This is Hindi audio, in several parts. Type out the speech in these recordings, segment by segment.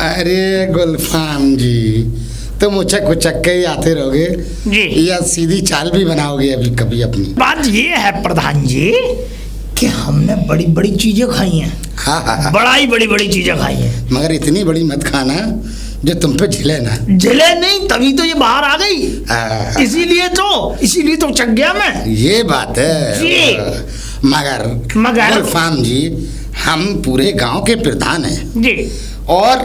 अरे गुलफाम जी, तुम उचक उचक के ही आते रहोगे जी। या सीधी चाल भी बनाओगे अभी कभी अपनी? बात ये है प्रधान जी कि हमने बड़ी बड़ी चीजें खाई हैं। हाँ हाँ हाँ। बड़ा ही बड़ी बड़ी चीजें खाई हैं, मगर इतनी बड़ी मत खाना जो तुम पे झिले ना। जले नहीं, तभी तो ये बाहर आ गई। इसीलिए तो चक गया मैं। ये बात है जी। मगर गुलफाम जी, हम पूरे गांव के प्रधान हैं जी, और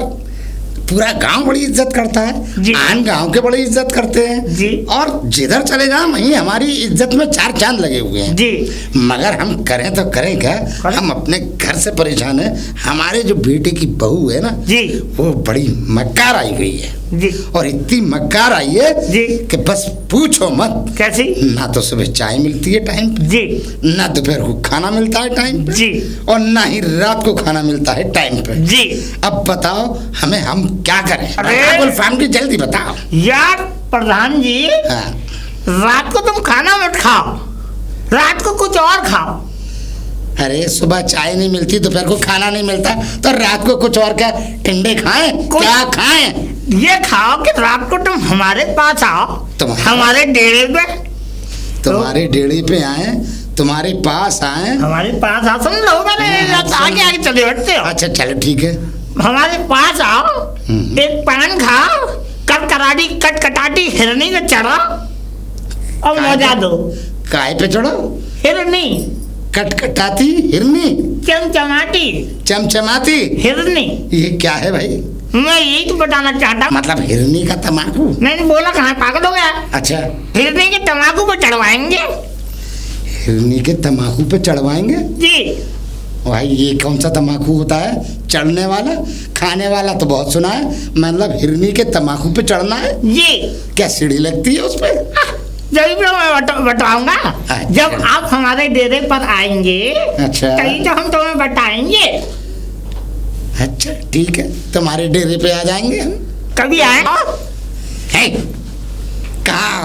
पूरा गांव बड़ी इज्जत करता है जी। आन गांव के बड़ी इज्जत करते हैं जी। और जिधर चले जाओ वहीं हमारी इज्जत में चार चांद लगे हुए हैं जी। मगर हम करें तो करें क्या? हम अपने घर से परेशान हैं। हमारे जो बेटे की बहू है ना जी, वो बड़ी मक्कार आई हुई है जी। और इतनी मक्कार आई है जी कि बस पूछो मत। कैसी? ना तो सुबह चाय मिलती है टाइम पे, जी ना दोपहर को खाना मिलता है टाइम पे, जी, और ना ही रात को खाना मिलता है टाइम पे। जी। अब बताओ हम क्या करें? अरे! गुलफाम की जल्दी बताओ। यार प्रधान जी, हाँ। रात को तुम खाना मत खाओ, रात को कुछ और खाओ। अरे सुबह चाय नहीं मिलती, दोपहर को खाना नहीं मिलता, तो रात को कुछ और क्या? टिंडे खाएं? क्या खाएं? ये खाओ कि रात को तुम हमारे पास आओ, हमारे डेरे पे। तुम्हारे डेरे पे आए, तुम्हारे पास आए? हमारे पास आओ, सुन लो मैंने आगे आगे चले बैठते हो। अच्छा चलो ठीक है। हमारे पास आओ, एक पान खाओ, कटकराटी कटकटाटी हिरनी पे चढ़ो और मजा दो। काय पे चढ़ो? हिरनी। कटकटाती हिरनी? चमचमाटी चमचमाती हिरनी। ये क्या है भाई? मैं यही तो बताना चाहता। मतलब हिरनी का तम्बाकू? मैंने बोला कहाँ, पागल हो गया? अच्छा, हिरनी के तम्बाकू पे चढ़वाएंगे। हिरनी के तम्बाकू पे चढ़वाएंगे? जी। भाई ये कौन सा तम्बाकू होता है? चढ़ने वाला? खाने वाला तो बहुत सुना है, मतलब हिरनी के तम्बाकू पे चढ़ना है? जी। क्या सीढ़ी लगती है उस पे? जब मैं बताऊंगा। अच्छा। जब आप हमारे डेरे पर आएंगे, अच्छा, तभी तो हम तुम्हें बताएंगे। अच्छा ठीक है, तुम्हारे डेरे पे आ जाएंगे हम। कभी आए? कहाँ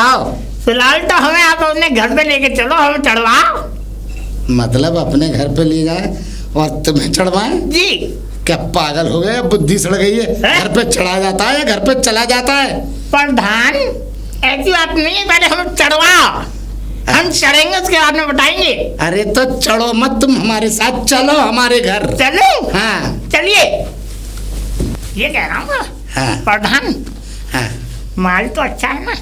आओ? फिलहाल तो हमें आप अपने घर पे लेके चलो, हमें चढ़वाओ। मतलब अपने घर पे ले जाए और तुम्हें चढ़वाए? जी। क्या पागल हो गए? बुद्धि सड़ गई है? घर पे चढ़ा जाता है या घर पे चला जाता है? प्रधान ऐसी बात नहीं है, पहले हमें चढ़वाओ, हम चढ़ेंगे उसके बाद में बताएंगे। अरे तो चढ़ो मत, तुम हमारे साथ चलो हमारे घर। चलो? हाँ चलिए। ये कह रहा हूँ हाँ। प्रधान, हाँ। माल तो अच्छा है ना?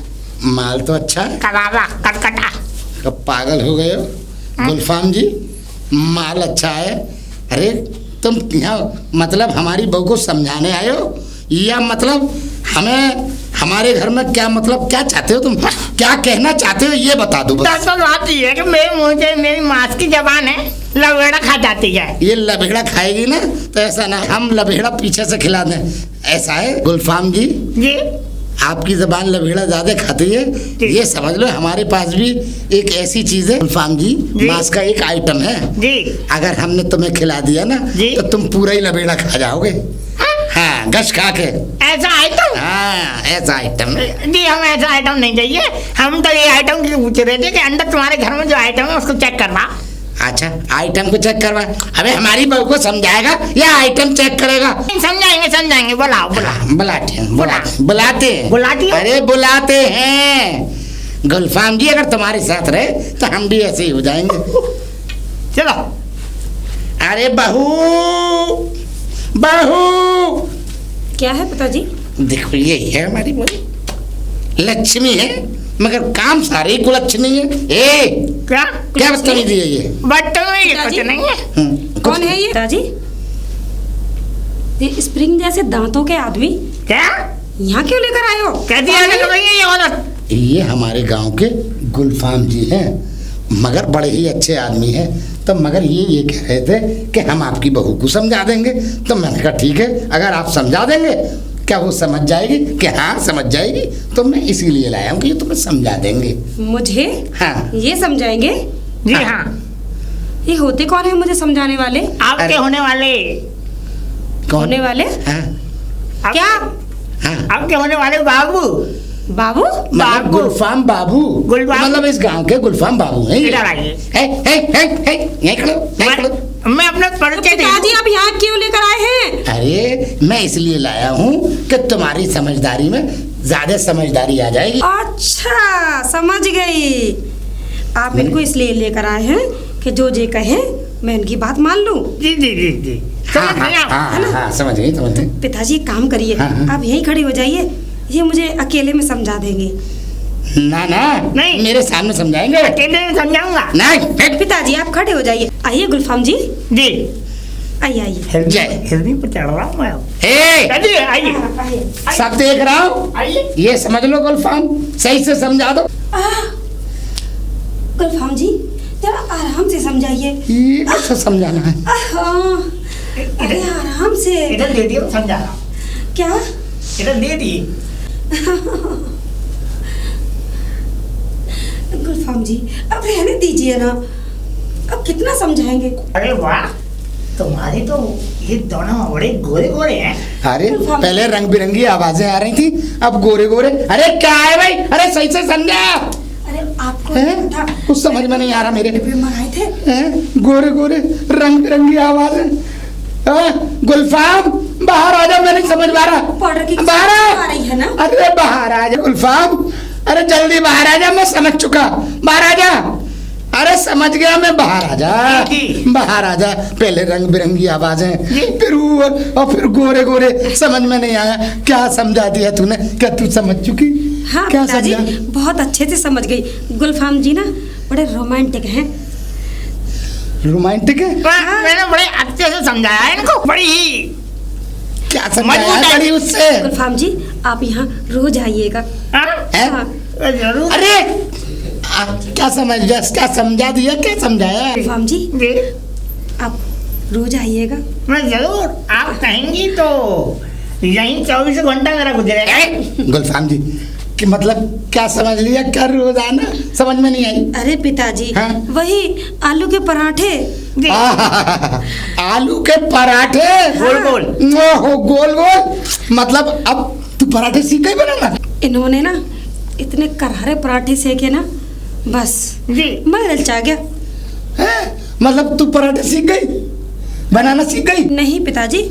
माल तो अच्छा है। करारा कटकटा। कब पागल हो गए हो गुलफाम जी? माल अच्छा है? अरे तुम यहाँ मतलब हमारी बहू को समझाने आए हो या मतलब हमें हमारे घर में क्या मतलब क्या चाहते हो तुम? क्या कहना चाहते हो ये बता दो बस। दरअसल बात ये है कि मेरी मास की जबान है, लबेड़ा खा जाती है। ये लबेड़ा खाएगी ना तो ऐसा ना हम लबेड़ा पीछे से खिला दें, ऐसा है गुलफाम जी? जी। आपकी जबान लबेड़ा ज्यादा खाती है, ये समझ लो हमारे पास भी एक ऐसी चीज है गुलफाम जी, मांस का एक आइटम है जी। अगर हमने तुम्हें खिला दिया ना तो तुम पूरा ही लबेड़ा खा जाओगे। हाँ, गश खा के। ऐसा आइटम? हाँ ऐसा आइटम जी। हमें ऐसा आइटम नहीं चाहिए, हम तो ये आइटम की पूछ रहे थे कि अंदर तुम्हारे घर में जो आइटम है उसको चेक करवा। अच्छा, आइटम को चेक करवा? अबे हमारी बहू को समझाएगा या आइटम चेक करेगा? समझाएंगे। बुलाओ। बुलाते हैं। अरे बुलाते हैं गुलफाम जी, अगर तुम्हारे साथ रहे तो हम भी ऐसे ही हो जाएंगे। चलो। अरे बहू, क्या है पिताजी? देखो यही है हमारी बहू, लक्ष्मी है मगर काम सारे कुलच्छनी है। क्या बदतमीजी है ये? बदतमीजी कुछ नहीं है। कौन है ये पिताजी? ये स्प्रिंग जैसे दांतों के आदमी क्या यहाँ क्यों लेकर आए हो? कैसी ये औरत? ये हमारे गांव के गुलफाम जी हैं, मगर बड़े ही अच्छे आदमी हैं। तो मगर ये कह रहे थे कि हम आपकी बहू को समझा देंगे, तो मैंने कहा ठीक है, अगर आप समझा देंगे क्या वो समझ जाएगी? कि हाँ समझ जाएगी, तो मैं इसीलिए लाया हूँ कि ये तुम्हें समझा देंगे। मुझे? हाँ। ये समझाएंगे? जी हाँ। ये होते कौन है मुझे समझाने वाले? आपके होने वाले। कौन होने वाले? हाँ। क्या? हाँ। आपके होने वाले बाबू। बाबू? मतलब गुलफाम बाबू? मतलब इस गांव के गुलफाम बाबू हैं। इधर आइए। यहीं खड़ो। मैं अपना परिचय पिताजी आप यहाँ क्यों लेकर आए हैं? मैं इसलिए लाया हूँ कि तुम्हारी समझदारी में ज्यादा समझदारी आ जाएगी। अच्छा समझ गई। आप इनको इसलिए लेकर आए हैं कि जो जे कहे मैं इनकी बात मान लूं। जी जी जी जी हाँ समझ गए आप? हाँ, समझ गई समझ गई। पिताजी एक काम करिए, हाँ। आप यहीं खड़े हो जाइए, ये मुझे अकेले में समझा देंगे। ना ना नहीं। मेरे सामने समझाएंगे। अकेले में समझाऊंगा। नहीं पिताजी आप खड़े हो जाइए। आइए गुलफाम जी, जी आइए आइए। जय। हिरनी पे चढ़ रहा हूँ मैं। हे चलिए आइए आइए। सब देख रहा हूँ, आइए। ये समझ लो गुलफाम, सही से समझा दो। गुलफाम जी जरा आराम से समझाइए। ये कैसे समझाना है? अरे आराम से। इधर दे दिए, समझा रहा हूँ। क्या? इधर दे दिए। गुलफाम जी अब रहने दीजिए ना, अब कितना समझाएंगे। अरे वाह, तुम्हारे तो ये दोनों बड़े गोरे गोरे हैं। अरे पहले रंग बिरंगी आवाजें आ रही थी, अब गोरे गोरे। अरे क्या है भाई? अरे सही से समझा। अरे आपको हैं? था कुछ समझ में नहीं आ रहा मेरे। मंगाए थे। हैं? गोरे गोरे रंग बिरंगी आवाजें। गुलफाम बाहर आ जाओ, मैं नहीं समझ पा रहा। पाउडर की बाहर आ रही है ना। अरे बाहर आ जा गुलफाम, अरे जल्दी बाहर आ जा, मैं समझ चुका। बाहर आ जा। अरे समझ गया मैं, बाहर आ जा। बाहर आ जा। पहले रंग बिरंगी आवाजें, फिर और फिर गोरे गोरे। समझ में नहीं आया, क्या समझा दिया तूने? क्या तू समझ चुकी? हाँ क्या पिताजी समझा? बहुत अच्छे से समझ गई। गुलफाम जी ना बड़े रोमांटिक हैं। रोमांटिक है? मैंने बड़े अच्छे से समझाया है इनको, बड़ी ही क्या समझाया बड़ी उससे? गुलफाम जी आप यहाँ रोज आइएगा। हैं? हाँ। जरूर। अरे क्या समझा दिया, क्या समझाया? गुलफाम जी जी आप रोज आइएगा। मैं जरूर, आप कहेंगी तो यहीं 24 घंटा मेरा गुजरेगा। गुलफाम जी कि मतलब क्या समझ लिया? क्या रोजाना? समझ में नहीं आई। अरे पिताजी हाँ? वही आलू के पराठे। आलू के पराठे गोल गोल। ओहो गोल गोल। मतलब अब तू पराठे सीख गई बनाना? इन्होंने ना इतने करारे पराठे सेके ना, बस जी मैं ललचा गया। हैं? मतलब तू पराठे सीख गई, बनाना सीख गई? नहीं पिताजी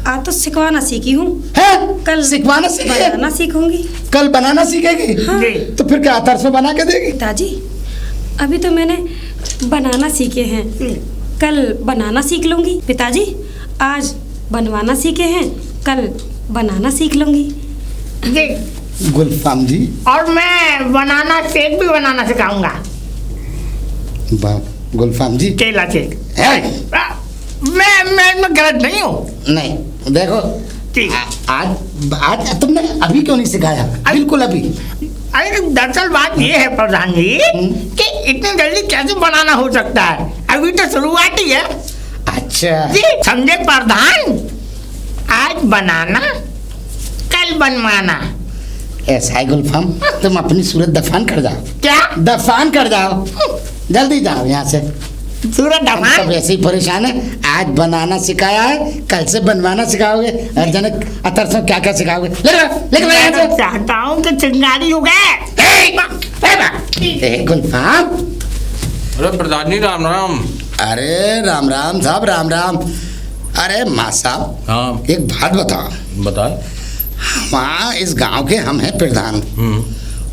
आज तो सिखवाना सीखी हूँ, हैं? कल सिखवाना सीखी है? बनाना सीखूंगी। कल बनाना सीखेगी? हाँ। जी तो फिर क्या अतर से बना के देगी? पिताजी अभी तो मैंने बनाना सीखे हैं, कल बनाना सीख लूंगी। पिताजी आज बनवाना सीखे हैं, कल बनाना सीख लूंगी। जी। गुलफाम जी और मैं बनाना शेक भी बनाना सिखाऊंगा। गुलफाम जी केला शेक। है? मैं गलत नहीं हूँ। नहीं देखो ठीक। आज आज तुमने अभी क्यों नहीं सिखाया? बिल्कुल अभी। अरे दरअसल बात ये है प्रधान जी कि इतनी जल्दी कैसे बनाना हो सकता है, अभी तो शुरुआत ही है। अच्छा जी समझे प्रधान, आज बनाना कल बनवाना। ऐसा है गुलफाम, तुम अपनी सूरत दफान कर जाओ। क्या दफान कर जाओ, जल्दी जाओ यहाँ से। सूरत हम सब दफान? ऐसे ही परेशान है। आज बनाना सिखाया है, कल से बनवाना सिखाओगे और जाने अतर से क्या क्या सिखाओगे। लेके मैं तो चाहता हूँ कि चिंगारी हो गए। गुलफाम। अरे प्रधान जी राम राम। अरे राम राम साहब, राम राम। अरे माँ साहब हाँ एक बात बताओ। बताए। वहाँ इस गांव के हम हैं प्रधान,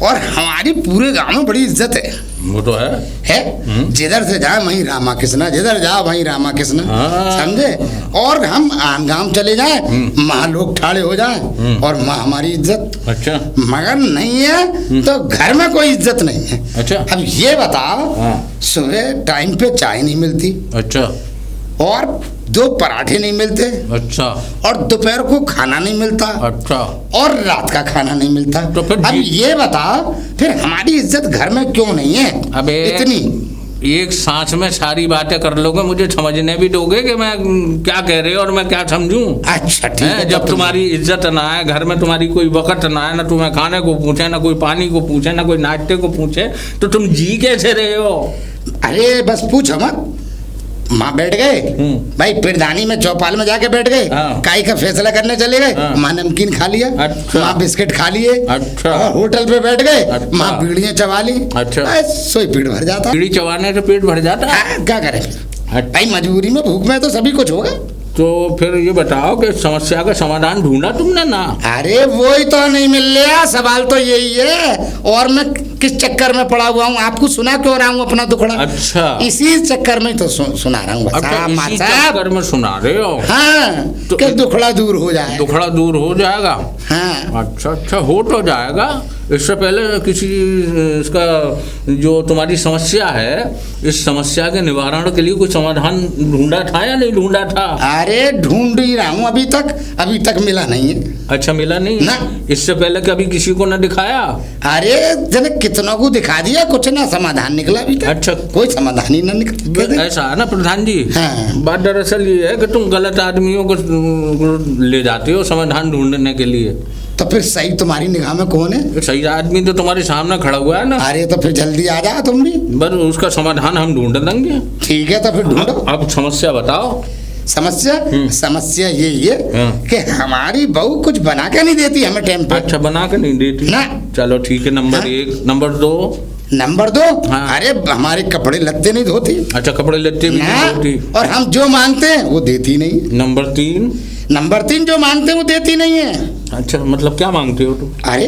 और हमारी पूरे गांव में बड़ी इज्जत है। वो तो है। जिधर से जाए वहीं रामा कृष्णा, जिधर जाओ वहीं रामा कृष्णा। हाँ। समझे? और हम आन गांव चले जाए, माँ लोग ठाड़े हो जाए और माँ हमारी इज्जत। अच्छा मगर नहीं है तो घर में कोई इज्जत नहीं है। अच्छा। अब ये बताओ, हाँ। सुबह टाइम पे चाय नहीं मिलती, अच्छा और 2 पराठे नहीं मिलते, अच्छा और दोपहर को खाना नहीं मिलता, अच्छा। और रात का खाना नहीं मिलता। तो फिर अब ये बताओ फिर हमारी इज्जत घर में क्यों नहीं है? अबे इतनी एक सांस में सारी बातें कर लोगे, मुझे समझने भी दोगे कि मैं क्या कह रहे हो और मैं क्या समझूं? अच्छा ठीक हैं, है। जब तुम्हारी इज्जत ना है घर में, तुम्हारी कोई वक्त ना है, ना तुम्हें खाने को पूछे, ना कोई पानी को पूछे, ना कोई नाश्ते को पूछे, तो तुम जी कैसे रहे हो? अरे बस पूछो मत। माँ बैठ गए भाई, पिरदानी में चौपाल में जाके बैठ गए, हाँ। काई का फैसला करने चले गए। हाँ। माँ नमकीन खा लिया, अच्छा। माँ बिस्किट खा लिए, अच्छा। और होटल पे बैठ गए, अच्छा। माँ बीड़ियाँ चबा ली। अच्छा। सोई पेट भर जाता। बीड़ी चबाने से पेट भर जाता है? क्या करें भाई, मजबूरी में भूख में तो सभी कुछ होगा। तो फिर ये बताओ कि समस्या का समाधान ढूंढा तुमने ना? अरे वो ही तो नहीं मिल रहा, सवाल तो यही है। और मैं किस चक्कर में पड़ा हुआ हूँ, आपको सुना क्यों रहा हूँ अपना दुखड़ा? अच्छा, इसी चक्कर में तो सुना रहा हूँ। अच्छा, इसी चक्कर में सुना रहे हो? हाँ, तो कि दुखड़ा दूर हो जाए। दुखड़ा दूर हो जाएगा? हाँ। अच्छा अच्छा, हो तो जाएगा। इससे पहले किसी इसका जो तुम्हारी समस्या है, इस समस्या के निवारण के लिए कोई समाधान ढूंढा था या नहीं ढूंढा था? अरे ढूंढ ही रहा हूँ, अभी तक मिला नहीं है। अच्छा, मिला नहीं ना। इससे पहले कभी किसी को ना दिखाया? अरे जब कितनों को दिखा दिया, कुछ ना समाधान निकला अभी तक। अच्छा, कोई समाधान ही ना निकला। ऐसा है ना प्रधान जी। हाँ। बात दरअसल ये है कि तुम गलत आदमियों को ले जाते हो समाधान ढूंढने के लिए। तो फिर सही तुम्हारी निगाह में कौन है? सही आदमी तो तुम्हारे सामने खड़ा हुआ है ना। अरे तो फिर जल्दी आ जाओ तुम भी। बस उसका समाधान हम ढूंढ देंगे। ठीक है, तो फिर ढूंढो। अब समस्या बताओ। समस्या यही है कि हमारी बहू कुछ बना के नहीं देती हमें टाइम पे। अच्छा, बना के नहीं देती ना। चलो ठीक है, नंबर 1। नंबर 2? हाँ। अरे हमारे कपड़े लत्ते नहीं धोती। अच्छा, कपड़े लत्ते भी नहीं धोती। और हम जो मांगते हैं वो देती नहीं। नंबर 3 जो मांगते हैं वो देती नहीं है। अच्छा, मतलब क्या मांगते हो तुम? अरे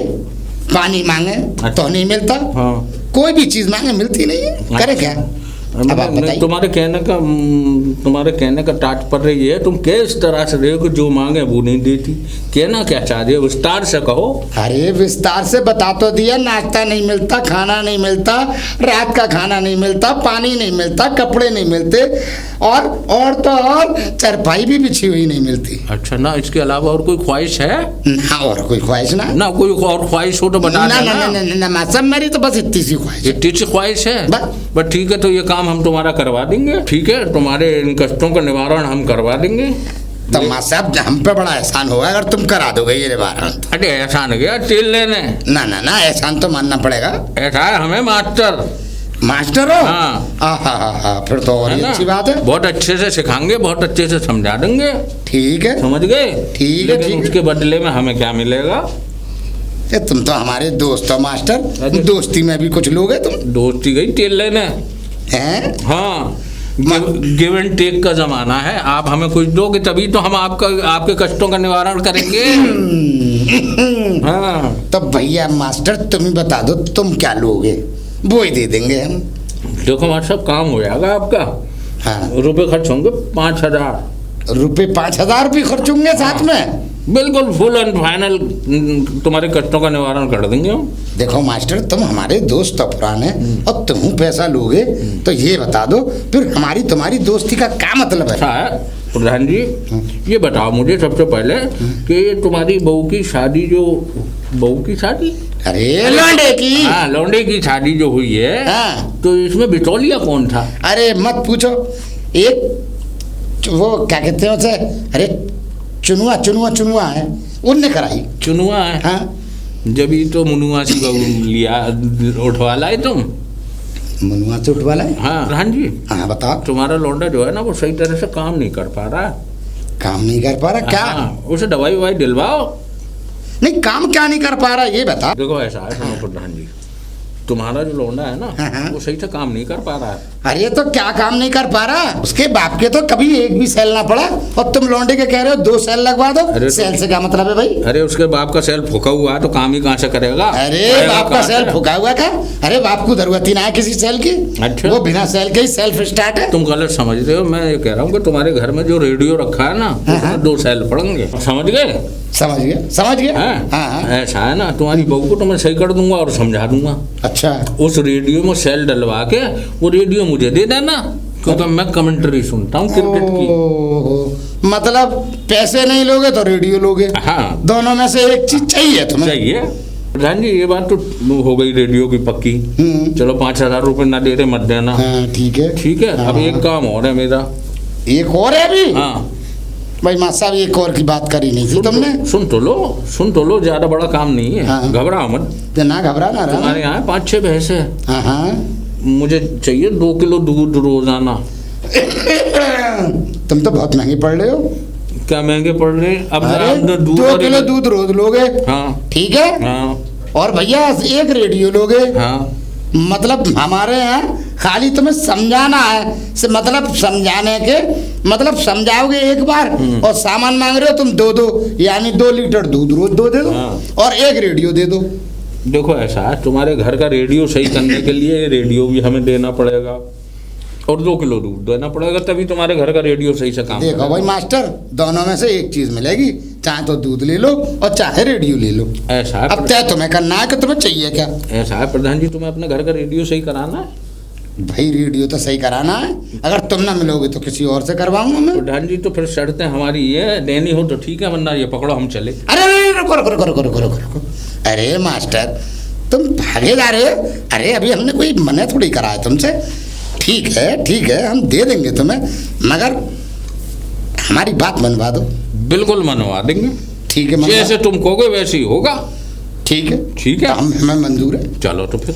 पानी मांगे तो नहीं मिलता। हाँ। कोई भी चीज मांगे मिलती नहीं है। करे क्या? अब आप बताइए। तुम्हारे कहने का तात्पर्य ये है, तुम किस तरह से रहे हो कि जो मांगे वो नहीं देती? कहना क्या चाह रहे हो, विस्तार से कहो। अरे विस्तार से बता तो दिया। नाश्ता नहीं मिलता, खाना नहीं मिलता, रात का खाना नहीं मिलता, पानी नहीं मिलता, कपड़े नहीं मिलते, और चारपाई भी बिछी हुई नहीं मिलती। अच्छा, ना इसके अलावा और कोई ख्वाहिश है? ना, और कोई ख्वाहिश ना कोई और ख्वाहिश हो तो बता देना। ना, सब मेरी तो बस इतनी सी ख्वाहिश है। बस ठीक है, तो ये काम हम तुम्हारा करवा देंगे। ठीक है, तुम्हारे इन कष्टों का निवारण हम करवा देंगे। तो माँ साहब हम पे बड़ा एहसान होगा अगर तुम करा दोगे ये निवारण। अरे एहसान गया तेल लेने? ना, एहसान तो मानना पड़ेगा। ऐसा है, हमें मास्टर हो? हाँ। फिर तो और अच्छी बात है। बहुत अच्छे से सिखाएंगे, बहुत अच्छे से समझा देंगे। ठीक है, समझ गए? ठीक है। उसके बदले में हमें क्या मिलेगा? तुम तो हमारे दोस्त हो मास्टर। दोस्ती में भी कुछ लोग हैं तुम। दोस्ती गई तेल लेने हैं? हाँ, गिव एंड टेक का जमाना है। आप हमें कुछ दोगे तभी तो हम आपके कष्टों का निवारण करेंगे। हाँ। तो भैया मास्टर तुम ही बता दो, तुम क्या लोगे, वो ही दे देंगे हम। देखो मास्टर साहब, काम हो जाएगा आपका। हाँ। रुपए खर्च होंगे 5,000 रुपए। 5,000 रुपये खर्च होंगे साथ में? बिल्कुल फुल एंड फाइनल तुम्हारे कष्टों का निवारण कर देंगे हम। देखो मास्टर, तुम हमारे दोस्त तो पुराने और तुम पैसा लोगे तो ये बता दो फिर हमारी तुम्हारी दोस्ती का क्या मतलब है? अच्छा है प्रधान जी, ये बताओ मुझे सबसे पहले कि तुम्हारी बहू की शादी अरे लौंडे की। हाँ, लौंडे की शादी जो हुई है। हाँ। तो इसमें बिचौलिया कौन था? अरे मत पूछो। एक वो क्या कहते हैं उसे, अरे चुनुआ है, उनने कराई। चुनुआ है? हाँ। जब तो मुनुआ सी बहू लिया उठवा लाए तुम? मुनुआ से उठवा लाए? हाँ प्रधान जी। हाँ बताओ। तुम्हारा लौंडा जो है ना, वो सही तरह से काम नहीं कर पा रहा। काम नहीं कर पा रहा? क्या? हाँ, उसे दवाई दिलवाओ। नहीं, काम क्या नहीं कर पा रहा ये बता। देखो ऐसा है सुनो प्रधान जी, तुम्हारा जो लौंडा है ना, वो सही से काम नहीं कर पा रहा है। अरे तो क्या काम नहीं कर पा रहा? उसके बाप के तो कभी एक भी सेल ना पड़ा और तुम लौंडे के कह रहे हो 2 सेल लगवा दो। सेल से क्या मतलब है भाई? अरे उसके बाप का सेल फूका हुआ है तो काम ही कहाँ से करेगा? अरे बाप का सेल फूका हुआ क्या? अरे बाप को जरूरत ही ना है किसी सेल की। अच्छा, वो बिना सेल के ही सेल्फ स्टार्ट है। तुम गलत समझ रहे हो। मैं ये कह रहा हूँ कि तुम्हारे घर में जो रेडियो रखा है ना, उसमें 2 सेल पड़ेंगे। समझ गए? समझ गया। हाँ। ऐसा है ना, तुम्हारी बहू को तो मैं सही कर दूंगा और समझा दूंगा। अच्छा। उस रेडियो में सेल डलवा के वो रेडियो मुझे दे देना, क्योंकि मैं कमेंट्री सुनता हूँ क्रिकेट की। मतलब पैसे नहीं लोगे तो रेडियो लोगे? हाँ, दोनों में से एक चीज चाहिए तुम्हें? चाहिए। प्रधान जी, ये बात तो हो गई रेडियो की पक्की। चलो 5,000 रुपये ना दे रहे मत देना। ठीक है। अब एक काम और है मेरा। एक और है अभी? हाँ भाई माँ साहब, एक और की बात करी नहीं थी तुमने? सुन तो लो, ज्यादा बड़ा काम नहीं है। हाँ। घबराओ मत। ना घबरा ना रहा। तुम्हारे यहाँ 5-6 भैंस है। हाँ। मुझे चाहिए 2 किलो दूध रोजाना। तुम तो बहुत महंगे पड़ रहे हो। क्या महंगे पड़ रहे हैं? अब 2 किलो दूध रोज लोगे? हाँ। ठीक है। हाँ। और भैया एक रेडियो लोगे? हाँ। मतलब हमारे यहाँ खाली तुम्हें समझाना है से मतलब समझाने के मतलब समझाओगे एक बार और सामान मांग रहे हो तुम 2 यानी 2 लीटर दूध रोज दे दो हाँ। और 1 रेडियो दे दो। देखो ऐसा है, तुम्हारे घर का रेडियो सही करने के लिए रेडियो भी हमें देना पड़ेगा और 2 किलो दूध देना पड़ेगा, तभी तुम्हारे घर का रेडियो सही से काम देखो करेगा। भाई मास्टर, दोनों में से एक चीज मिलेगी, चाहे तो दूध ले लो और चाहे रेडियो ले लो। ऐसा है अब तय तुम्हें करना है कि तुम्हें चाहिए क्या। ऐसा है प्रधान जी, तुम्हें अपने घर का रेडियो सही कराना है। भाई रेडियो तो सही कराना है, अगर तुम ना मिलोगे तो किसी और से करवाऊंगा मैं। प्रधान जी तो फिर शर्तें हमारी ये देनी हो तो ठीक है, वरना ये पकड़ो हम चले। अरे अरे रुको रुको रुको रुको रुको रुको रुको। अरे मास्टर तुम भागे जा रहे हो। अरे अभी हमने कोई मना थोड़ी करा है तुमसे। ठीक है हम दे देंगे तुम्हें, मगर हमारी बात मनवा दो। बिल्कुल मनवा देंगे, ठीक है मनवा। जैसे तुम कहोगे वैसे ही होगा। ठीक है ठीक है, हम हमें मंजूर है। चलो तो फिर,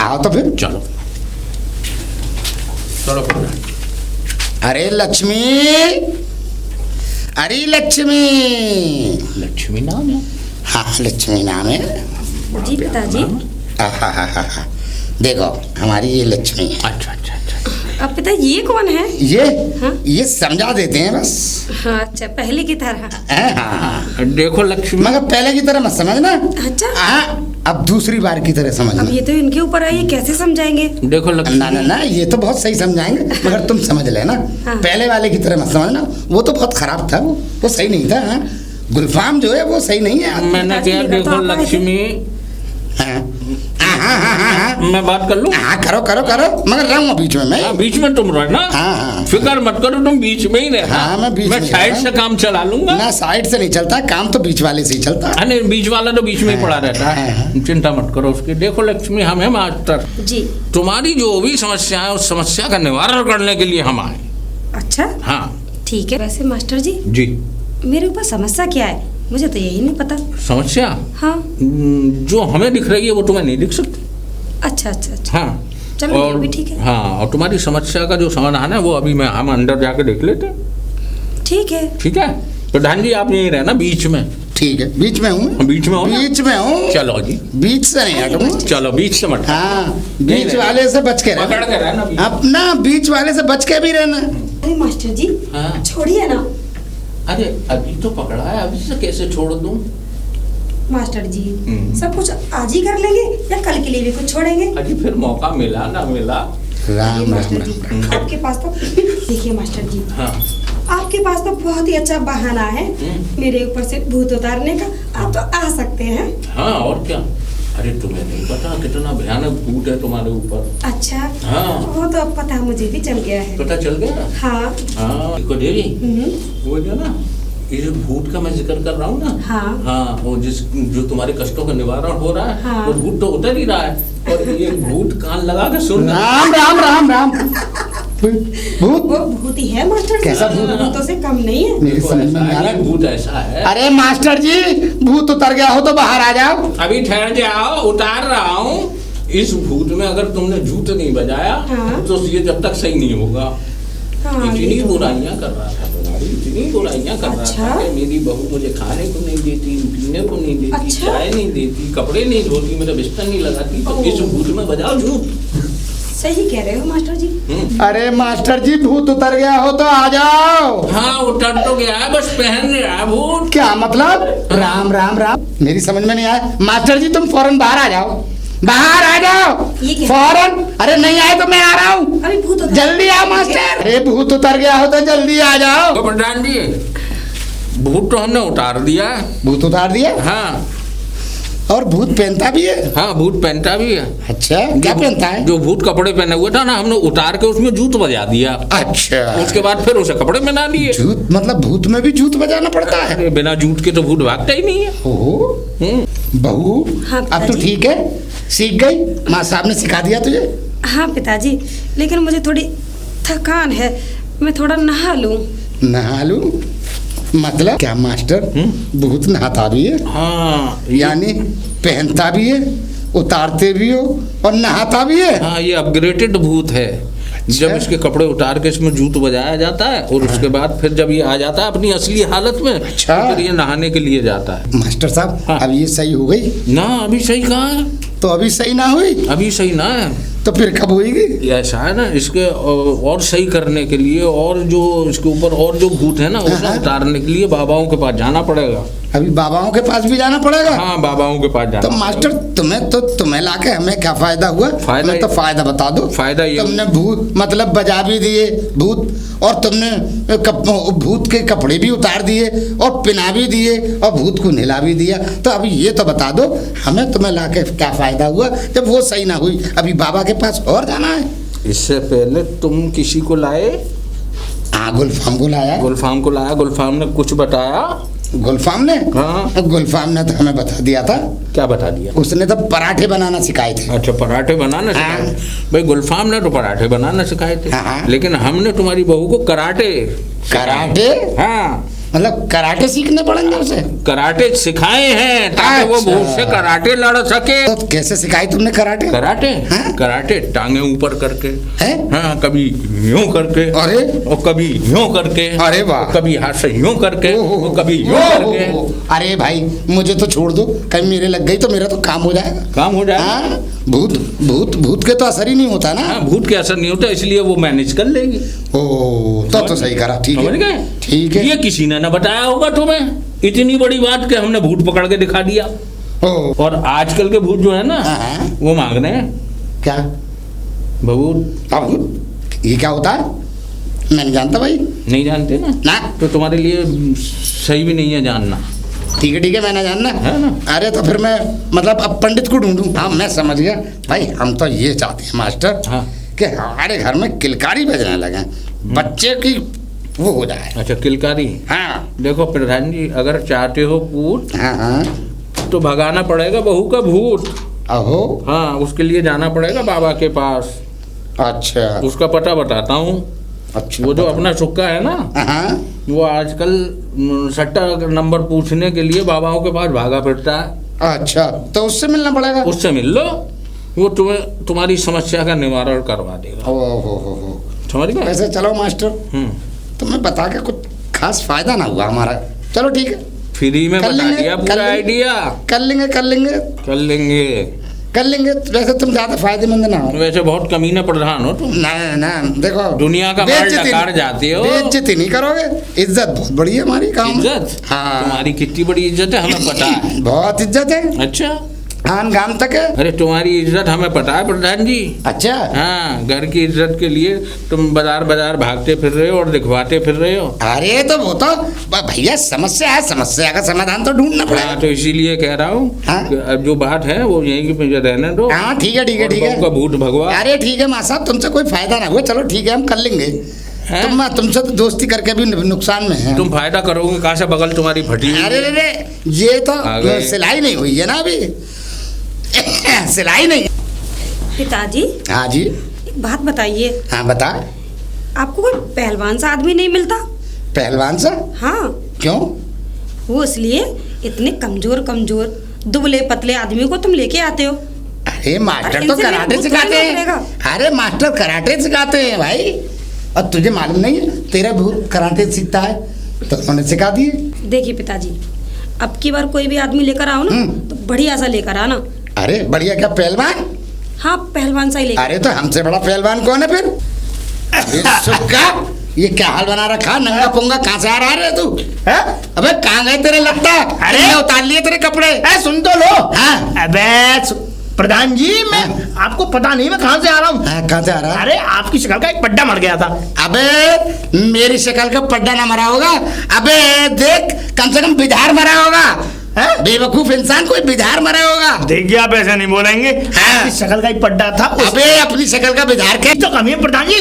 आओ तो फिर। चलो चलो प्रधान। अरे लक्ष्मी, अरे लक्ष्मी। लक्ष्मी नाम है? हाँ लक्ष्मी नाम है। जी पिताजी। आहा, देखो हमारी ये लक्ष्मी है। अच्छा अच्छा अच्छा। अब पिता ये कौन है? ये ये समझा देते हैं बस। हाँ अच्छा, पहले की तरह। हाँ देखो लक्ष्मी, मगर पहले की तरह मत समझना। अच्छा। हाँ अब दूसरी बार की तरह समझना। अब ये तो इनके ऊपर है, ये कैसे समझाएंगे? देखो लक्ष्मी, ना ये तो बहुत सही समझाएंगे, मगर तुम समझ लेना। हाँ। पहले वाले की तरह मत समझना, वो तो बहुत खराब था, वो सही नहीं था। हाँ? गुलफाम जो है वो सही नहीं है। मैंने क्या, पिताजी, देखो तो आप आए थे। लक्ष्मी, हाँ, मैं बात कर लूं? करो मगर रहूंगा बीच में मैं। हाँ, बीच में तुम रहना। हाँ। फिक्र मत करो, तुम बीच में ही रहना। हाँ, मैं बीच में साइड रहना। से काम चला लूंगा। ना साइड से नहीं चलता काम, तो बीच वाले से ही चलता। अरे बीच वाला तो बीच में ही पड़ा रहता हाँ, है, हाँ। चिंता मत करो उसकी। देखो लक्ष्मी, हम है मास्टर, जी। तुम्हारी जो भी समस्या है उस समस्या का निवारण करने के लिए हम आए। अच्छा हाँ ठीक है। वैसे मास्टर जी, जी। मेरे ऊपर समस्या क्या है? मुझे तो यही नहीं पता। समस्या हाँ। जो हमें दिख रही है वो तुम्हें नहीं दिख सकती। अच्छा अच्छा अच्छा। हाँ चलो ये भी ठीक है। हाँ, और तुम्हारी समस्या का जो समाधान है वो अभी हम अंदर जाके देख लेते हैं। ठीक है। ठीक है प्रधान जी, आप यहीं रहना बीच में। ठीक है बीच में हूँ। बीच में हो ना? बीच में हूँ। चलो जी, बीच से नहीं हटूंगा। चलो बीच से मत। हाँ बीच वाले से बच के पकड़ के रहना बीच। रहना, अपना बीच वाले से बच के भी रहना। अरे मास्टर जी, हाँ। छोड़िए ना। अरे अभी तो पकड़ा है, अभी से कैसे छोड़ दूं? मास्टर जी सब कुछ आज ही कर लेंगे या कल के लिए भी कुछ छोड़ेंगे? अभी फिर मौका मिला ना मिला। राम राम मास्टर जी, राम। आपके पास तो देखिए मास्टर जी, हाँ आपके पास तो बहुत ही अच्छा बहाना है मेरे ऊपर से भूत उतारने का। आप तो आ सकते हैं। हाँ, और क्या। अरे तुम्हें नहीं पता कितना भयानक भूत है तुम्हारे ऊपर। अच्छा। हाँ। वो तो अब पता मुझे भी चल गया है। पता चल गया? हाँ। हाँ देखो देवी, हम्म। वो जो ना, ये जो भूत का मैं जिक्र कर रहा हूँ ना, हाँ। हाँ, वो जो तुम्हारे कष्टों का निवारण हो रहा है, हाँ। वो भूत तो उतर ही रहा है। और ये भूत कान लगा के सुन रहा है। राम राम राम राम। भूत वो भूत ही है मास्टर जी। कैसा भूत? भूतों से कम नहीं है। मेरी देखो, समझ में ऐसा नहीं आ है, रहा। ये भूत ऐसा है। अरे मास्टर जी, भूत उतर गया हो तो बाहर आ जाओ। अभी ठहर जाओ, उतार रहा हूँ। इस भूत में अगर तुमने जूत नहीं बजाया हाँ। तो ये जब तक सही नहीं होगा। हाँ, इतनी ये तो- बुराइयां कर रहा था तुम्हारी, इतनी बुराइयां कर रहा अच्छा। था कि मेरी बहू मुझे खाने को नहीं देती, पीने को नहीं देती, अच्छा। चाय नहीं देती, कपड़े नहीं धोती, मेरा बिस्तर नहीं लगाती। तो ओह। इस भूत में बजाओ जूत। सही कह रहे हो मास्टर जी। अरे मास्टर जी, भूत उतर गया हो तो आ जाओ। हाँ, उतर तो गया है, बस पहन रहा है भूत। क्या मतलब? राम राम राम, मेरी समझ में नहीं आया। मास्टर जी तुम फौरन बाहर आ जाओ, बाहर आ जाओ ये क्या? फौरन। अरे नहीं आए तो मैं आ रहा हूँ। अभी भूत उतर- जल्दी आओ मास्टर। अरे भूत उतर गया हो तो जल्दी आ जाओ। तो प्रधान जी, भूत तो हमने उतार दिया है। भूत उतार दिया? हाँ और भूत पहनता भी है? हाँ, भूत पहनता भी है। अच्छा, क्या पहनता है? जो भूत कपड़े पहने हुए था ना, हमने उतार के उसमें जूत बजा दिया। अच्छा, उसके बाद फिर उसे कपड़े पहना दिए। जूत मतलब भूत में भी जूत बजाना पड़ता है? अरे बिना जूत के तो भूत भागता ही नहीं है। ओ बहू, हाँ, अब तो पिताजी। ठीक है, सीख गई। माँ साहब ने सिखा दिया तुझे? हाँ पिताजी, लेकिन मुझे थोड़ी थकान है, मैं थोड़ा नहा लूं। नहा लूं? मतलब क्या मास्टर, भूत नहाता भी है? हाँ यानी पहनता भी है, उतारते भी हो और नहाता भी है? हाँ, ये अपग्रेडेड भूत है। जब इसके कपड़े उतार के इसमें जूत बजाया जाता है और उसके बाद फिर जब ये आ जाता है अपनी असली हालत में, अच्छा। तो फिर ये नहाने के लिए जाता है। मास्टर साहब, हाँ। अब ये सही हो गई? ना, अभी सही कहाँ है? तो अभी सही ना हुई, अभी सही ना है। तो फिर कब होगी? ये ऐसा है ना, इसके और सही करने के लिए और जो इसके ऊपर और जो भूत है ना उसको उतारने के लिए बाबाओं के पास जाना पड़ेगा। अभी बाबाओं के पास भी जाना पड़ेगा? हाँ, बाबाओं के पास जाना। तो मास्टर तुम्हें लाके हमें क्या फायदा हुआ? फायदा हमें तो फायदा बता दो। फायदा ये तुमने भूत मतलब बजा भी दिए भूत, और तुमने भूत के कपड़े भी उतार दिए और पिना भी दिए और भूत को नहला भी दिया। तो अभी ये तो बता दो हमें तुम्हें लाके क्या फायदा हुआ जब वो सही ना हुई? अभी बाबा के पास और जाना है। इससे पहले तुम किसी को लाए? हाँ, गुलफाम को लाया। गुलफाम को लाया, गुलफाम ने कुछ बताया? गुलफाम ने? हाँ। गुलफाम ने तो हमें बता दिया था। क्या बता दिया? उसने तो पराठे बनाना सिखाए थे। अच्छा, पराठे बनाना सिखाए? भाई गुलफाम ने तो पराठे बनाना सिखाए थे। हाँ। लेकिन हमने तुम्हारी बहू को कराटे। कराटे? हाँ, मतलब कराटे सीखने पड़ेंगे उसे? कराटे सिखाए हैं ताकि वो अच्छा। भूत से कराटे लड़ सके। तो कैसे सिखाई तुमने कराटे? कराटे? हाँ? कराटे टांगे ऊपर करके, हैं? हाँ, कभी यूं करके, अरे और कभी यूं करके, अरे वाह, और कभी हाथ से यूं करके, और कभी यूं करके। अरे भाई मुझे तो छोड़ दो, कहीं मेरे लग गई तो मेरा तो काम हो जाएगा। काम हो जाएगा। हाँ? भूत भूत भूत के तो असर ही नहीं होता ना। हाँ, भूत के असर नहीं होता, इसलिए वो मैनेज कर लेगी। ओ तो सही करा। ठीक समझ है, गए? ठीक है। ये किसी ने ना बताया होगा तुम्हें, इतनी बड़ी बात कि हमने भूत पकड़ के दिखा दिया। ओ और आजकल के भूत जो है ना, हाँ। वो मांग रहे हैं क्या? भूत। अब ये क्या होता है? मैं नहीं जानता भाई। नहीं जानते ना? ना। तो तुम्हारे लिए सही भी नहीं है जानना। ठीक है, मैं ना जानना है ना? अरे तो फिर मैं मतलब अब पंडित को ढूंढूं? हाँ, मैं समझ गया भाई। हम तो ये चाहते हैं मास्टर, हाँ, कि हमारे घर में किलकारी बजने लगे, बच्चे की वो हो जाए। अच्छा, किलकारी। हाँ देखो प्रधान जी, अगर चाहते हो पूत हाँ हाँ। तो भगाना पड़ेगा बहू का भूत। अहो, हाँ, उसके लिए जाना पड़ेगा बाबा के पास। अच्छा उसका पता बताता हूँ। अच्छा। वो जो अपना सुक्का है ना, हाँ, वो आजकल सट्टा नंबर पूछने के लिए बाबाओं के पास भागा फिरता है। अच्छा तो उससे मिलना पड़ेगा। उससे मिल लो, वो तुम्हारी समस्या का निवारण करवा देगा। हो। समझ गए? वैसे चलो मास्टर, तुम्हें बता के कुछ खास फायदा ना हुआ हमारा। चलो ठीक है, फ्री में कर बता लेंगे, दिया कर पूरा लेंगे। आइडिया। कर लेंगे कर लेंगे। वैसे तुम ज्यादा फायदेमंद ना हो। वैसे बहुत कमीने प्रधान हो तुम। ना देखो, दुनिया का माल डकार जाते हो। बेइज्जती नहीं करोगे। इज्जत बहुत बड़ी है हमारी काम में। इज्जत? हाँ। तुम्हारी कितनी बड़ी इज्जत है हमें पता है। बहुत इज्जत है, अच्छा, आन गाम तक है। अरे तुम्हारी इज्जत हमें पता है प्रधान जी। अच्छा हाँ, घर की इज्जत के लिए तुम बाजार भागते फिर रहे हो और दिखवाते फिर रहे हो। अरे तो वो तो भैया समस्या है, समस्या का समाधान तो ढूंढना हाँ, पड़ेगा। तो इसीलिए कह रहा हूँ हाँ? कि अब जो बात है वो यहीं की मुझे रहने दो। हाँ ठीक है और बहू का भूत भगवा। अरे ठीक है माँ साहब, तुमसे कोई फायदा ना हुआ, चलो ठीक है हम कर लेंगे। हैं? तुमसे तो दोस्ती करके भी नुकसान में है। तुम फायदा करोगे कहाँ से, बगल तुम्हारी फटी हुई है। अरे ये आ तो गए। सिलाई नहीं हुई है ना अभी। सिलाई नहीं। पिताजी, हाँ जी। एक बात बताइए, हाँ बता। आपको कोई पहलवान सा आदमी नहीं मिलता? पहलवान सा? हाँ, क्यों? वो इसलिए इतने कमजोर दुबले पतले आदमी को तुम लेके आते हो। अरे मास्टर अरे तो इनसे कराटे मेरा सिखाते भूत हैं। पड़ेगा। अरे मास्टर कराटे सिखाते हैं भाई। और तुझे मालूम नहीं है तेरा भूत कराटे सीखता है तो उन्होंने सिखा दिए। देखिए पिताजी, अब की बार कोई भी आदमी लेकर आओ ना तो बढ़िया सा लेकर आना। अरे बढ़िया क्या पहलवान? हाँ, पहलवान सा ही लेकर। अरे तो हमसे बड़ा पहलवान कौन है फिर? अरे सुक्का, ये क्या हाल बना रखा, नंगा पुंगा कहाँ से आ रहा है तू? हैं? अबे कहाँ गए तेरे लगता? अरे! उतार लिए तेरे कपड़े। ए, सुन तो लो। हाँ। अबे प्रधान जी, मैं आपको पता नहीं मैं कहाँ से आ रहा हूँ। हाँ, कहाँ से आ रहा है? अरे आपकी शक्ल का एक पड्डा मर गया था। अबे मेरी शक्ल का पड्डा ना मरा होगा। अबे देख, कम से कम बिधार मरा होगा। हैं? बेवकूफ इंसान, कोई बिधार मरा होगा। देखिए आप ऐसे नहीं बोलेंगे। हाँ। आपकी शक्ल का एक पड्डा था। अबे अपनी शक्ल का बिधार के तो कमी है प्रधान जी,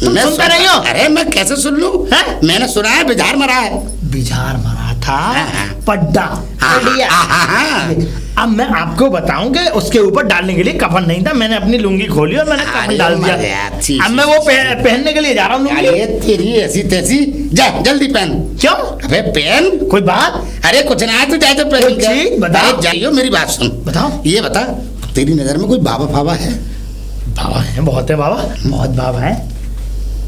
तुम मैं सुनते नहीं हो। अरे मैं कैसे सुन लूं? हैं? मैंने सुना है बिधार मरा है। बिजार मरा था, हाँ। पड्डा। बढ़िया। हाँ। अब मैं आपको बताऊं कि उसके ऊपर डालने के लिए कफन नहीं था, मैंने अपनी लुंगी खोली और मैंने कफन अरे डाल मर दिया। गया, अच्छी, अब मैं वो पहनने के लिए जा रहा हूँ लुंगी। अरे तेरी ऐसी तैसी, जा जल्दी पहन। क्यों? अबे पहन। कोई बात? अरे कुछ ना है, तू जाए तो पहन। कोई चीज बताओ। अरे जाइयो, मेरी बात सुन। बताओ। ये बता, तेरी नजर में कोई बाबा फाबा है? बाबा है, बहुत है बाबा, बहुत बाबा है।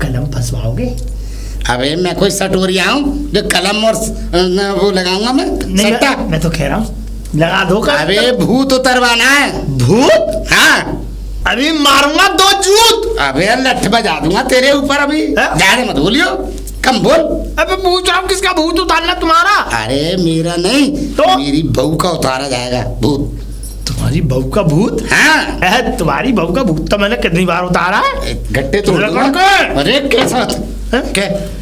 कलम फंसवाओगे? अबे मैं कोई सटोरिया हूँ जो कलम और वो लगाऊंगा मैं? नहीं, सट्टा? मैं तो कह रहा हूँ लगा दो का। अबे भूत उतरवाना है। भूत? हाँ अभी मारूंगा 2 जूत। अबे लठ बजा दूंगा तेरे ऊपर अभी। हाँ? ज्यादा मत बोलियो, कम बोल। अबे पूछ रहा हूँ किसका भूत उतारना तुम्हारा? अरे मेरा नहीं तो? मेरी बहू का उतारा जाएगा भूत। तुम्हारी बहू का भूत? हाँ तुम्हारी बहू का भूत तो मैंने कितनी बार उतारा है। गट्टे तोड़ तुझे दूंगा। कौन कहे? अरे कैसा हैं?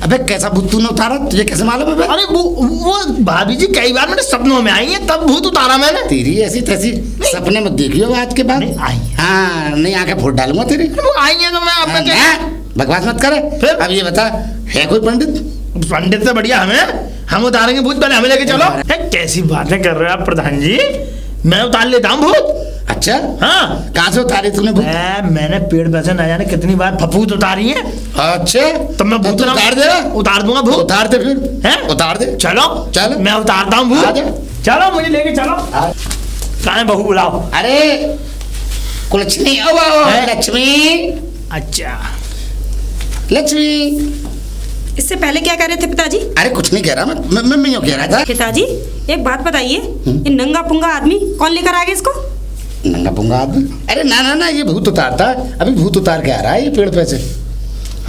अबे कैसा भूत तूने उतारा, तुझे कैसे मालूम है बे? अरे वो भाभी जी कई बार मेरे सपनों में आई है, तब भूत उतारा मैंने। तेरी ऐसी तैसी सपने मत देखियो आज के बाद। नहीं आई। हाँ नहीं आके फोड़ डालूंगा तेरी। वो आई है तो मैं अब मैं क्या? हाँ, बकवास मत करे। फिर? अब ये बता, है कोई पंडित? पंडित से बढ़िया हम उतारेंगे भूत, पहले हमें लेके चलो। कैसी बातें कर रहे हो आप प्रधान जी, मैं उतार लेता हूँ भूत। अच्छा हाँ, कहाँ से उतारी तूने भूत? मैंने पेड़ पे से न जाने कितनी बार फफूत उतारी है। अच्छा तो मैं भूत तो उतार दे। उतार दूंगा भूत। उतार दे फिर। हैं? उतार दे। चलो चल। मैं उतारता हूँ आ भूत। जा। चलो मुझे लेके चलो। कहाँ है बहू, बुलाओ। अरे कुलक्ष्मी आओ आओ। हैं? लक्ष्मी अच्छा, लक्ष्मी। इससे पहले क्या कह रहे थे पिताजी? अरे कुछ नहीं कह रहा मैं यूँ कह रहा था। पिताजी एक बात बताइए, ये नंगा पुंगा आदमी कौन लेकर आ गया इसको? नंगा पुंगा आदमी? अरे ना ना ना, ये भूत उतारता है, अभी भूत उतार के आ रहा है ये पेड़ पे से।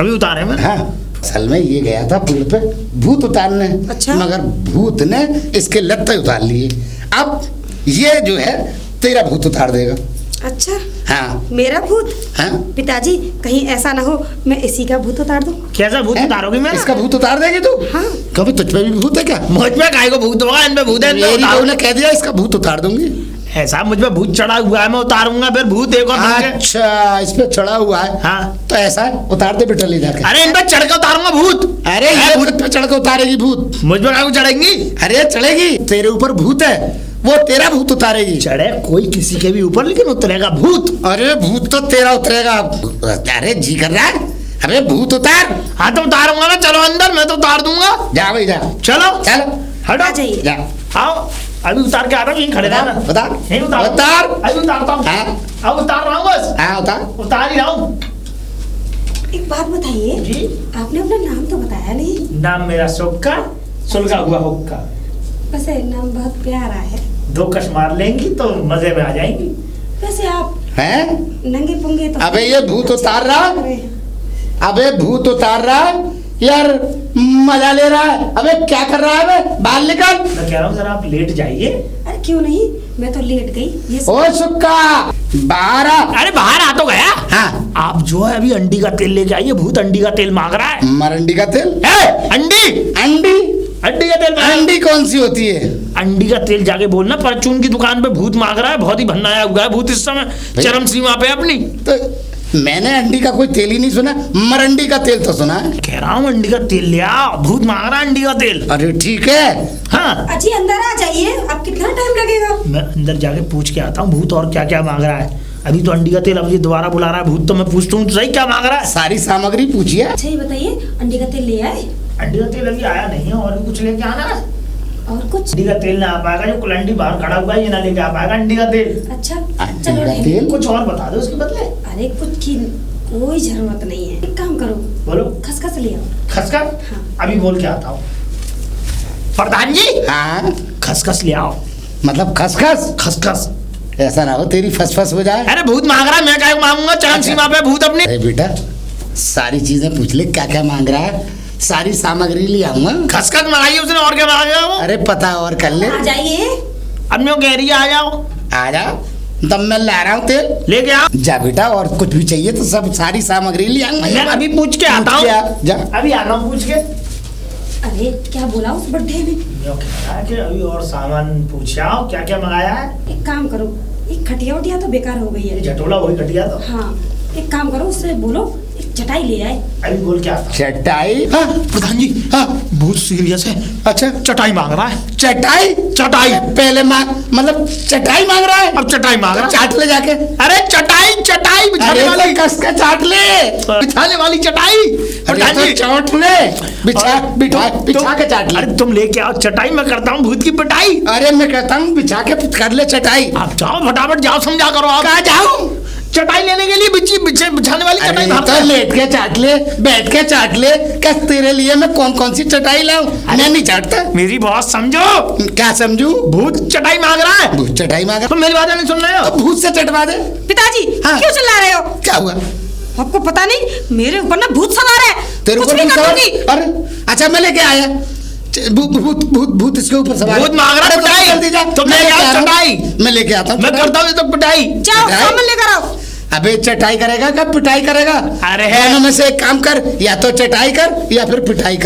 अभी उतारे मैं। हाँ असल में ये गया था पेड़ पे भूत उतारने। अच्छा। मगर भूत ने इसके लत्ते उतार लिए। अब ये जो है तेरा भूत उतार देगा। अच्छा, हाँ मेरा भूत? हाँ पिताजी कहीं ऐसा ना हो मैं इसी का भूत उतार दूं? कैसा भूत हैं? उतारोगी मैं? इसका भूत उतार देगी तू? हाँ। कभी तुझ पे भी भूत है क्या? मुझ में काय को भूत होगा, इन पे भूत है, इन पे मेरी उतारो। बहू ने कह दिया इसका भूत उतार दूंगी। ऐसा मुझ पे भूत चढ़ा हुआ है, मैं उतारूंगा फिर भूत एक और भूत है। अच्छा इस पे चढ़ा हुआ है। हाँ। तो ऐसा है, उतार दे बेटा ले जाके। अरे इन पे चढ़ के उतारूंगा भूत। अरे ये भूत पे चढ़ के उतारेगी भूत। मुझ पे काय को चढ़ेंगी? अरे चढ़ेगी, तेरे ऊपर भूत है, वो तेरा भूत उतारेगी। चढ़े कोई किसी के भी ऊपर, लेकिन उतरेगा भूत। अरे भूत तो तेरा उतरेगा। अरे जी कर रहा है, अबे भूत उतार। हाँ तो उतारूंगा ना, चलो अंदर, मैं तो उतार दूंगा। जा भाई जा। चलो चलो हटो। आ जाइए। जा। आओ, अभी उतार के आ रहा हूँ, यहीं खड़े रहना। उतार यहीं उतार। उतार। अभी उतारता हूँ। हाँ। अब उतार रहा हूँ बस। हाँ उतार। उतार ही रहा हूँ। एक बात बताइए, जी। आपने अपना नाम तो बताया नहीं। नाम मेरा सुक्का, सुलगा हुआ हुक्का। वैसे नाम बहुत प्यारा है। 2 कश मार लेंगी तो मजे में आ जाएंगी। वैसे आप हैं? नंगे पुंगे तो अबे ये भूत उतार रहा। अरे, अबे भूत उतार रहा है यार, मजा ले रहा है। अबे क्या कर रहा है? अबे बाहर निकल। मैं कह रहा हूँ सर आप लेट जाइए। अरे क्यों नहीं, मैं तो लेट गई। ये ओ सुक्का बाहर आ। अरे बाहर आ तो गया। हाँ आप जो है अभी अंडी का तेल लेके आइए, भूत अंडी का तेल मांग रहा है। मरंडी का तेल? अंडी अंडी? अंडी का तेल मांग- अंडी कौन सी होती है? अंडी का तेल जाके बोलना, परचून की दुकान पे भूत मांग रहा है। बहुत ही भन्नाया हुआ है भूत इस समय, चरम सीमा पे अपनी। तो मैंने अंडी का कोई तेल ही नहीं सुना, मरंडी का तेल तो सुना है। कह रहा हूँ अंडी का तेल ले आओ, भूत मांग रहा है अंडी का तेल। अरे ठीक है। हाँ, अजी अंदर आ जाइए, अब कितना टाइम लगेगा? मैं अंदर जाके पूछ के आता हूँ भूत और क्या क्या मांग रहा है। अभी तो अंडी का तेल, अब ये दोबारा बुला रहा है भूत, तो मैं पूछता हूँ सही क्या मांग रहा है। सारी सामग्री पूछिए। अच्छा ये बताइए, अंडे का तेल ले आए? अंडी का तेल अभी आया नहीं है, और भी कुछ लेके आना है। और कुछ? अंडी का तेल ना आ पाएगा, जो कुलंडी बाहर खड़ा हुआ है ये ना लेके आ पाएगा अंडी का तेल। अच्छा अंडी चलो का रहने तेल? दो। कुछ और बता दो उसके बदले। अरे कुछ की कोई जरूरत नहीं है, एक काम करो, बोलो। खसखस ले आओ। खसखस? हाँ। अभी बोल के आता हूँ। प्रधान जी हाँ खसखस ले आओ। मतलब खसखस? खसखस? ऐसा ना हो तेरी फसफस हो जाए। अरे भूत मांग रहा है, मैं क्या मांगूंगा, चरम सीमा पे भूत अपनी। अरे बेटा सारी चीजें पूछ ले, क्या क्या मांग रहा है, सारी सामग्री ले आऊंगा। खसखस मंगाई उसने, और क्या मांगा वो? अरे पता और कर ले। आ जाइए। अब मैं कह रही है आ जाओ। आ जा, तब मैं ला रहा हूँ तेल। लेके आओ। जा बेटा, और कुछ भी चाहिए तो सब सारी सामग्री ले आऊंगा। मैं अभी पूछ के आता पूछ के आ, हूँ। जा। अभी आ रहा हूँ पूछ के। अरे क्या बोला उस बड्ढे में? यो कह रहा है कि अभी और सामान पूछ आओ, क्या क्या मंगाया है। एक काम करो, एक खटिया उटिया तो बेकार हो गई ये है। झटोला वही घटिया तो। हाँ एक काम करो, उससे बोलो एक चटाई ले आए। अभी बोल के आता हूँ। चटाई? हाँ प्रधान जी, हाँ बहुत सीरियस है। अच्छा चटाई मांग रहा है। चटाई? चटाई पहले मांग, मतलब चटाई मांग रहा है? अब चटाई मांग रहा है। चाट ले जाके। अरे चटाई चटाई बिछाने अरे वाली, तो कस के चाट ले। बिछाने वाली चटाई। अरे प्रधान तो जी चाट ले, बिछा के चाट ले। अरे तुम लेके आओ चटाई, मैं करता हूँ भूत की पिटाई। अरे मैं कहता हूँ बिछा के कर ले चटाई। आप जाओ फटाफट, जाओ समझा करो आप। कहाँ जाऊँ? चटाई लेने के लिए बिछाने वाली चटाई अरे भागता तो है। लेट के चाट ले, बैठ के चाट ले। क्या तेरे लिए मैं कौन कौन सी चटाई लाऊं? मैं नहीं चाटता। मेरी बात समझो, क्या समझू? भूत चटाई मांग रहा है। भूत चटाई मांगा तो मेरी बात नहीं सुन रहे हो? भूत से चटवा दे। पिताजी हाँ। क्यों चिल्ला रहे हो? क्या हुआ? आपको पता नहीं मेरे ऊपर ना भूत सवार है। तेरे कुछ ऊपर नहीं भूत कर सवार? दूंगी। अरे अच्छा, मैं लेके आया। भूत भूत भूत भूत इसके ऊपर सवार है। भूत मांग रहा है अरे तो पिटाई। जल्दी जा। तो मैं मैं लेके क्या आ रहा हूं। चटाई? मैं लेके आता हूँ। मैं करता हूँ तो पिटाई। जाओ पिटाई? सामान लेकर आओ। अबे चटाई करेगा क्या पिटाई करेगा? अरे है। दोनों में से एक काम कर, या तो चटाई कर या फिर पिटाई कर।